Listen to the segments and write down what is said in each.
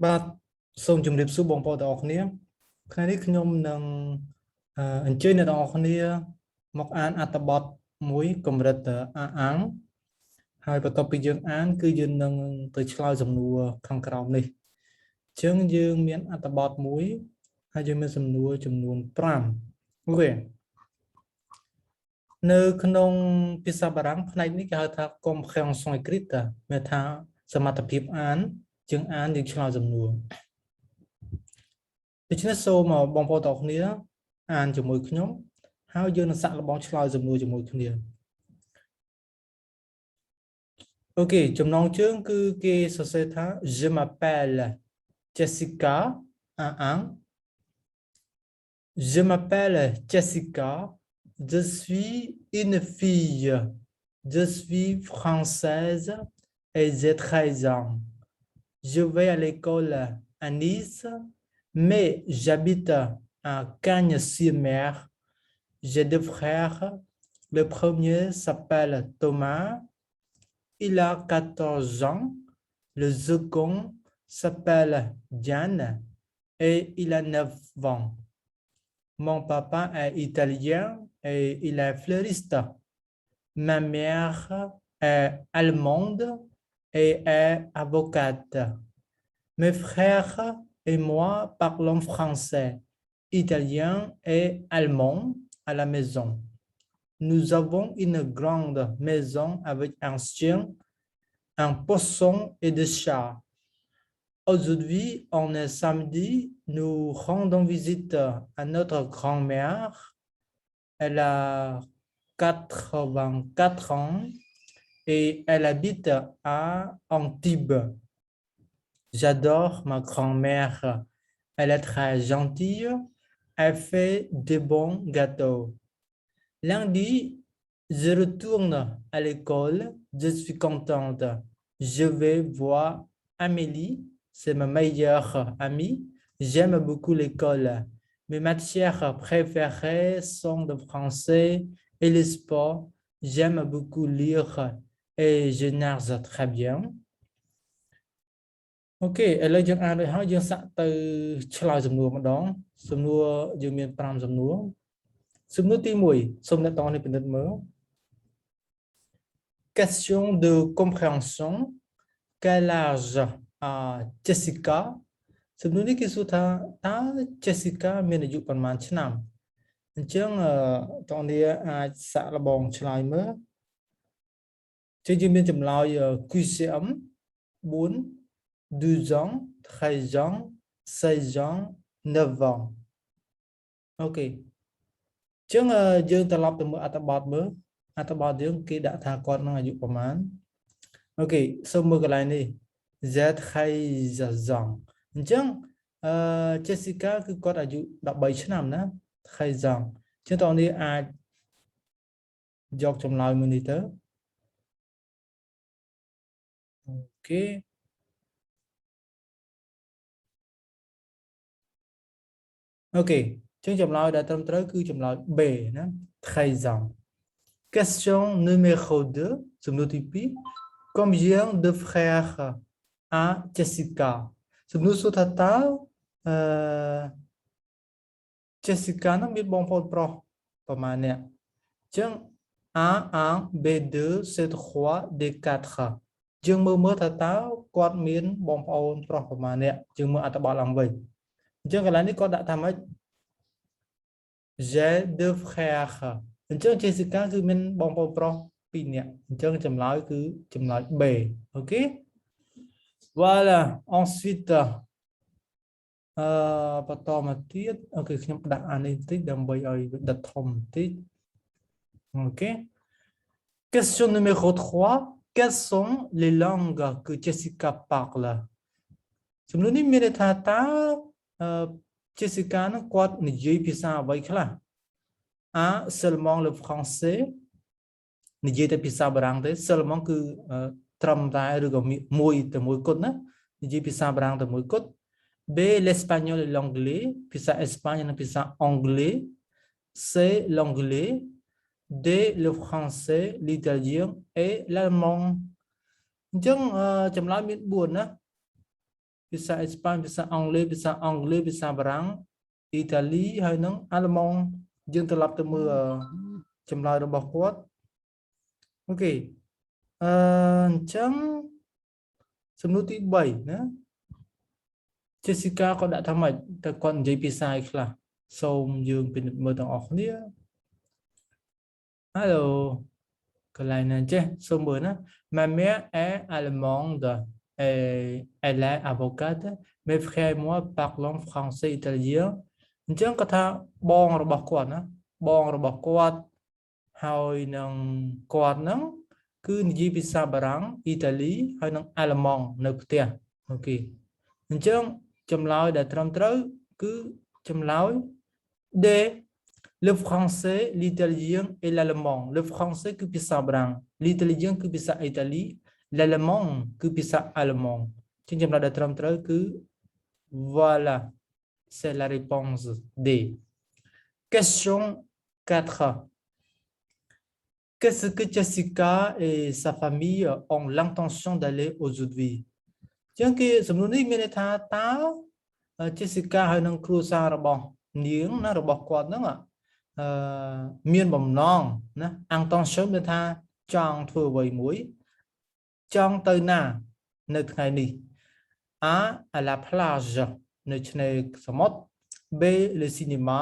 បាទសូមជម្រាបសួរបងប្អូនទាំងអស់គ្នាថ្ងៃនេះខ្ញុំនឹងអញ្ជើញអ្នកទាំងអស់គ្នាមកអានអត្ថបទមួយកម្រិតអាំងហើយបន្ទាប់ពីយើងអានគឺយើងនឹងទៅឆ្លើយសំណួរខាងក្រោមនេះអញ្ចឹងយើងមានអត្ថបទមួយហើយយើងមានសំណួរចំនួន5អូខេនៅក្នុងភាសាបារាំងផ្នែកនេះគេហៅថា compréhension écrite មានថាសមត្ថភាពអានយើងអានយើងឆ្លើយសំណួរដូច្នេះសូមបងប្អូនទាំងអស់គ្នាអានជាមួយខ្ញុំហើយយើងនឹងសាកល្បងឆ្លើយសំណួរជាមួយគ្នាអូខេចំណងជើងគឺគេសរសេរថា Je m'appelle Jessica Je m'appelle Jessica je suis une fille je suis française et j'ai 13 ans je vais à l'école à Nice mais j'habite à Cagnes-sur-Mer. J'ai deux frères. Le premier s'appelle Thomas. Il a 14 ans. Le second s'appelle Diane et il a 9 ans. Mon papa est italien et il est fleuriste. Ma mère est allemande et est avocate. Mes frères et moi parlons français, italien et allemand à la maison. Nous avons une grande maison avec un chien, un poisson et des chats. Aujourd'hui, on est samedi, nous rendons visite à notre grand-mère. Elle a 84 ans et elle habite à Antibes. J'adore ma grand-mère. Elle est très gentille. Elle fait de bons gâteaux. Lundi, je retourne à l'école. Je suis contente. Je vais voir Amélie. C'est ma meilleure amie. J'aime beaucoup l'école. Mes matières préférées sont le français et le sport. J'aime beaucoup lire et je nage très bien. អូខេឥឡូវយើងអានរួចហើយយើងសាកទៅឆ្លើយសំណួរម្ដងសំណួរយើងមាន5សំណួរសំណួរទី1សូមអ្នកទាំងអស់នេះពិនិត្យមើល Question de compréhension quel âge a Jessica សំណួរនេះគេសួរថាតើ Jessica មានអាយុប៉ុន្មានឆ្នាំអញ្ចឹងទាំងនេះអាចសាកល្បងឆ្លើយមើលចឹងយើងមានចម្លើយ QCM 4 12 ans, 13 ans, 16 ans, 9 ans. Ok. ចឹងយើងត្រឡប់ទៅមើលអត្ថបទមើលអត្ថបទយើងគេដាក់ថាគាត់នឹងអាយុប្រហែលអូខេសូមមើលកន្លែងនេះ Z 13 ans អញ្ចឹងJessica គឺគាត់អាយុ13ឆ្នាំណា13 ans ចឹងតោះនេះអាចយកចម្លើយមួយនេះទៅអូខេអូខេចឹងចម្លើយដែលត្រឹមត្រូវគឺចម្លើយ B ណា13 ans Question numéro 2សំណួរទី2 Combien de frères a Jessica សំណួរសួរថាតើJessica នោះមានបងប្អូនប្រុសប្រមាណអ្នកចឹង A1 B2 C3 D4 យើងមើលថាតើគាត់មានបងប្អូនប្រុសប្រមាណអ្នកយើងមើលអត្ថបទឡើងវិញអញ្ចឹងកន្លែងនេះគាត់ដាក់ថាម៉េច J'ai deux frères អញ្ចឹង Jessica គឺមានបងប្អូនប្រុស2នាក់អញ្ចឹងចម្លើយគឺចម្លើយ B អូខេ Voilà ensuite បន្តមកទៀតអូខេខ្ញុំដាក់អានេះបន្តិចដើម្បីឲ្យវាដិតធំបន្តិចអូខេ Question numéro 3 Quelles sont les langues que Jessica parle សំណួរនេះមានន័យថាតើJessica នឹងគាត់និយាយភាសាអ្វីខ្លះ A seulement le français និយាយតែភាសាបារាំងទេ seulement គឺត្រឹមតែឬក៏មួយតែមួយគត់ណានិយាយភាសាបារាំងតែមួយគត់ B l'espagnol et l'anglais ភាសាអេស្ប៉ាញនិងភាសាអង់គ្លេស C l'anglais D le français l'italien et l'allemand អញ្ចឹងចម្លើយមាន4ណា ភាសាអេស្ប៉ាញភាសាអង់គ្លេសភាសាអង់គ្លេសភាសាបារាំងអ៊ីតាលីហើយនឹងអាល្លឺម៉ង់យើងត្រឡប់ទៅមើលចម្លើយរបស់គាត់អូខេអញ្ចឹងសំណួរទី3ណា Jessica ក៏ដាក់ថាម៉េចតើគាត់និយាយភាសាអីខ្លះសូមយើងពិនិត្យមើលទាំងអស់គ្នា Hello កន្លែងណាចេះសូមមើលណា Ma mère est allemande et elle est avocate mes frères et moi parlons français italien អញ្ចឹងគាត់ថាបងរបស់គាត់ណាបងរបស់គាត់ហើយនឹងគាត់ហ្នឹងគឺនិយាយភាសាបារាំងអ៊ីតាលីហើយនឹងអាល្លឺម៉ង់នៅផ្ទះអូខេអញ្ចឹងចម្លើយដែលត្រឹមត្រូវគឺចម្លើយ D le français l'italien et l'allemand le français គឺភាសាបារាំង l'italien គឺភាសាអ៊ីតាលី l'allemand គឺភាសាអាល្លឺម៉ង់អញ្ចឹងចម្លើយដែលត្រឹមត្រូវគឺ voilà c'est la réponse D question 4 Qu'est-ce que Jessica et sa famille ont l'intention d'aller aujourd'hui ចឹងគេសំណួរនេះមានន័យថាតើ Jessica ហើយនឹងគ្រួសាររបស់នាងណារបស់គាត់ហ្នឹងមានបំណងណា intention មានថាចង់ធ្វើអ្វីមួយចង់ទៅណានៅថ្ងៃនេះ A à la plage នៅឆ្នេរសមុទ្រ B le cinéma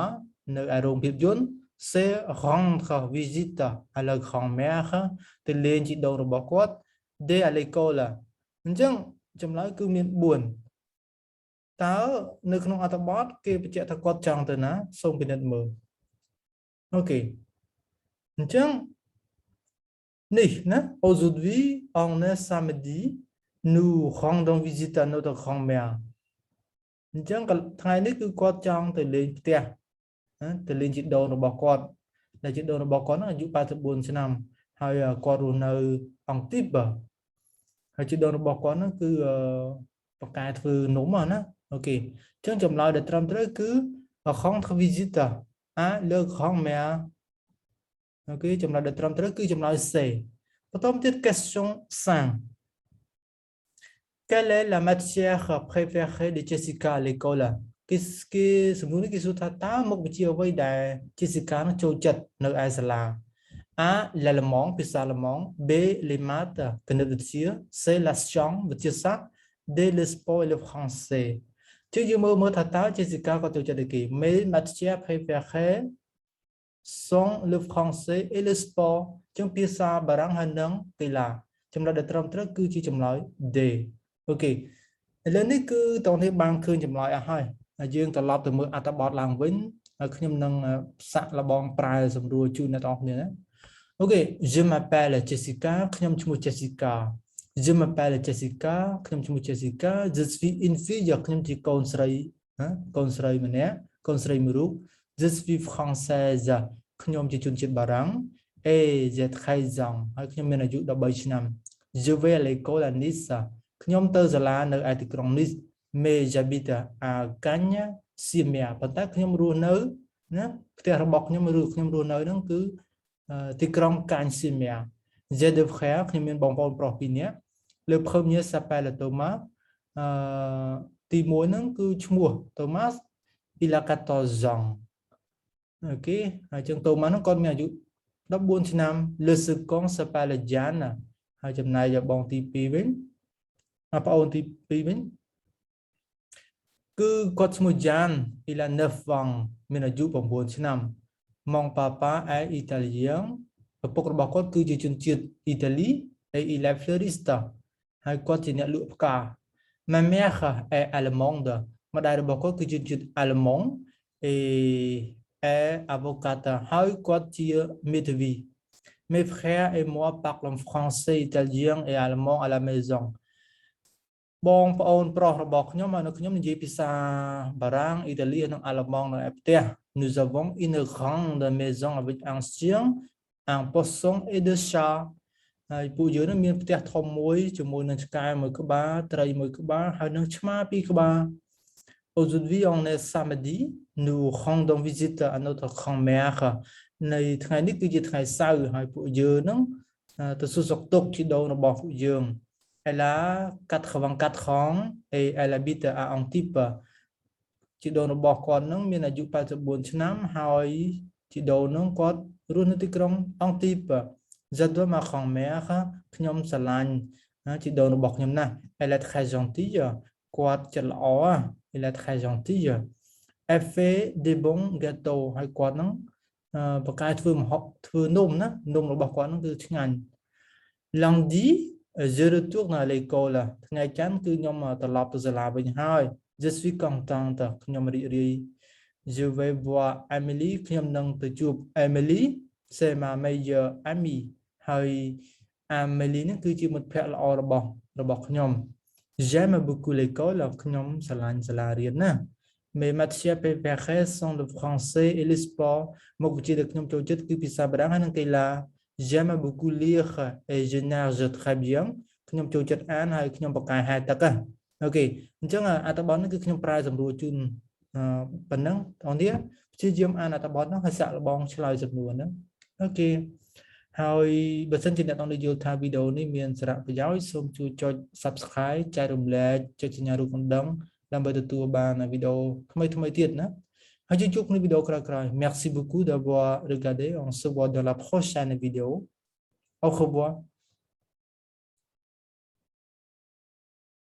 នៅឯរោងភាពយន្ត C rendre visite à la grand-mère ទៅលេងជីដូនរបស់គាត់ D à l'école អញ្ចឹងចម្លើយគឺមាន4តើនៅក្នុងអត្ថបទគេបញ្ជាក់ថាគាត់ចង់ទៅណាសូមពិនិត្យមើលអូខេអញ្ចឹងនេះណា aujourd'hui on est samedi nous rendons visite à notre grand-mère អញ្ចឹងថ្ងៃនេះគឺគាត់ចង់ទៅលេងផ្ទះទៅលេងជីដូនរបស់គាត់ដែលជីដូនរបស់គាត់ហ្នឹងអាយុ84ឆ្នាំហើយគាត់រស់នៅអង្គទីបហើយជីដូនរបស់គាត់ហ្នឹងគឺបកកែធ្វើនំណាអូខេអញ្ចឹងចម្លើយដែលត្រឹមត្រូវគឺ rendre visite à leur grand-mère អូខេចម្លើយដែលត្រឹមត្រូវគឺចម្លើយ C បន្តទៀត question 5 Quelle est la matière préférée de Jessica à l'école គេសំណួរនេះគេសួរថាតើមុខវិជ្ជាអ្វីដែល Jessica នឹងចូលចិត្តនៅឯសាលា A l'allemand ភាសាអាល្លឺម៉ង់ B les maths គណិតវិទ្យា C la science វិទ្យាសាស្ត្រ D le sport et le français ជាយើងមើលថាតើ Jessica ក៏ចូលចិត្តអីគេ Mes matières préférées sont le français et le sport ចឹងភាសាបារាំងហើយនឹងកីឡាចម្លើយដែលត្រឹមត្រូវគឺជាចម្លើយ D អូខេឥឡូវនេះគឺតោះនេះបានឃើញចម្លើយអស់ហើយយើងត្រឡប់ទៅមើលអត្ថបទឡើងវិញហើយខ្ញុំនឹងសាក់លបងប្រែសម្រួលជូនអ្នកនរគ្នាណាអូខេ Je m'appelle Jessica ខ្ញុំឈ្មោះ Jessica Je m'appelle Jessica ខ្ញុំឈ្មោះ Jessica Je suis une fille ខ្ញុំជាកូនស្រីកូនស្រីម្នាក់កូនស្រីមួយរូប Je suis française ខ្ញុំជាជនជាតិបារាំង Et j'ai 13 ans ហើយខ្ញុំមានអាយុ13ឆ្នាំ Je vais à l'école à Nice ខ្ញុំទៅសាលានៅឯទីក្រុង Nice Mais j'habite à Cagnes sur Mer ប៉ុន្តែខ្ញុំរស់នៅណាផ្ទះរបស់ខ្ញុំឬខ្ញុំរស់នៅហ្នឹងគឺទីក្រុង Cagnes sur Mer J'ai deux frères ខ្ញុំមានបងប្អូនប្រុស2នាក់ Le premier s'appelle Thomas ទី1ហ្នឹងគឺឈ្មោះ Thomas il a 14 ans អូខេហើយចឹង Thomas ហ្នឹងគាត់មានអាយុ14ឆ្នាំ Le second s'appelle Jeanne ហើយចំណែកបងទី2វិញប្អូនទី2វិញគឺគាត់ឈ្មោះ Jeanne il a 9 ans មានអាយុ9ឆ្នាំ Mon papa est italien ឪពុករបស់គាត់គឺជាជនជាតិអ៊ីតាលី et il est fleuriste ហើយគាត់ជាអ្នកលក់ផ្កា Ma mère est allemande ម្ដាយរបស់គាត់គឺជាជនជាតិអាល្លឺម៉ង់ et est avocate ហើយគាត់ជាមេធាវី Mes frères et moi parlons français, italien et allemand à la maison បងប្អូនប្រុសរបស់ខ្ញុំហើយនៅខ្ញុំនិយាយភាសាបារាំងអ៊ីតាលីនិងអាល្លឺម៉ង់នៅឯផ្ទះ Nous avons une grande maison avec un chien, un poisson et deux chats ហើយពួកយើងនឹងមានផ្ទះធំមួយជាមួយនឹងឆ្កែមួយក្បាលត្រីមួយក្បាលហើយនឹងឆ្មា2ក្បាល Aujourd'hui on est samedi, nous rendons visite à notre grand-mère នៅថ្ងៃនេះគឺជាថ្ងៃសៅរ៍ហើយពួកយើងនឹងទៅសួរសុខទុក្ខជីដូនរបស់ពួកយើង Elle a 84 ans et elle habite à Antibes ជីដូនរបស់គាត់នឹងមានអាយុ84ឆ្នាំហើយជីដូននឹងគាត់រស់នៅទីក្រុងអង់ទីប J'adore ma grand-mère ខ្ញុំស្រឡាញ់ជីដូនរបស់ខ្ញុំណាស់ Elle est très gentille គាត់ចិត្តល្អ Elle est très gentille Elle fait des bons gâteaux ហើយគាត់នឹងបកកែធ្វើម្ហូបធ្វើនំណានំរបស់គាត់នឹងគឺឆ្ងាញ់ Lundi je retourne à l'école ថ្ងៃច័ន្ទគឺខ្ញុំត្រឡប់ទៅសាលាវិញហើយ Je suis contente ខ្ញុំរីករាយ Je vais voir Emily ខ្ញុំនឹងទៅជួប Emily c'est ma meilleure amie ហើយ Emily នេះគឺជាមិត្តភក្តិល្អរបស់ខ្ញុំ J'aime beaucoup l'école ខ្ញុំស្រឡាញ់សាលារៀនណា Mes matières préférées sont le français et le sport មុខវិជ្ជាដែលខ្ញុំចូលចិត្តគឺភាសាបារាំងហើយនិងកីឡា J'aime beaucoup lire et je nage très bien ខ្ញុំចូលចិត្តអានហើយខ្ញុំបកកែហែលទឹកអូខេអញ្ចឹងអត្ថបទនេះគឺខ្ញុំប្រើសម្រួលជូនប៉ុណ្ណឹងបងប្អូនព្យាយាមអានអត្ថបទនោះហើយសាកល្បងឆ្លើយសំណួរហ្នឹងអូខេហើយបើសិនជាអ្នកនរយល់ថាវីដេអូនេះមានសារៈប្រយោជន៍សូមជួយចុច Subscribe ចែករំលែកចុចសញ្ញារូបកណ្ដឹងដើម្បីទទួលបានវីដេអូថ្មីទៀតណាហើយយើងជួបក្នុងវីដេអូក្រោយៗ Merci beaucoup d'avoir regardé on se voit dans la prochaine vidéo au revoir